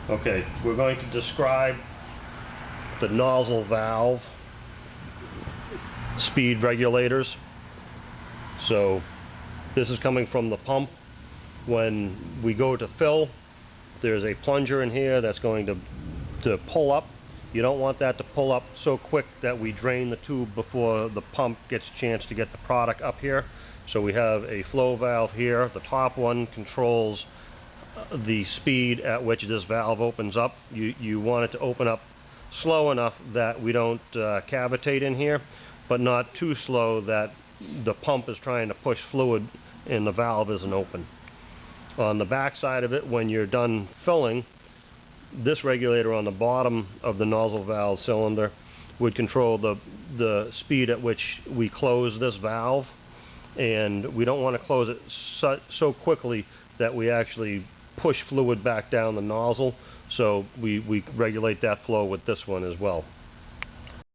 Okay, we're going to describe the nozzle valve speed regulators. So this is coming from the pump. When we go to fill, there's a plunger in here that's going to pull up. You don't want that to pull up so quick that we drain the tube before the pump gets a chance to get the product up here. So we have a flow valve here. The top one controls the speed at which this valve opens up. You want it to open up slow enough that we don't cavitate in here, but not too slow that the pump is trying to push fluid and the valve isn't open. On the back side of it, when you're done filling, this regulator on the bottom of the nozzle valve cylinder would control the speed at which we close this valve, and we don't want to close it so quickly that we actually push fluid back down the nozzle, so we regulate that flow with this one as well.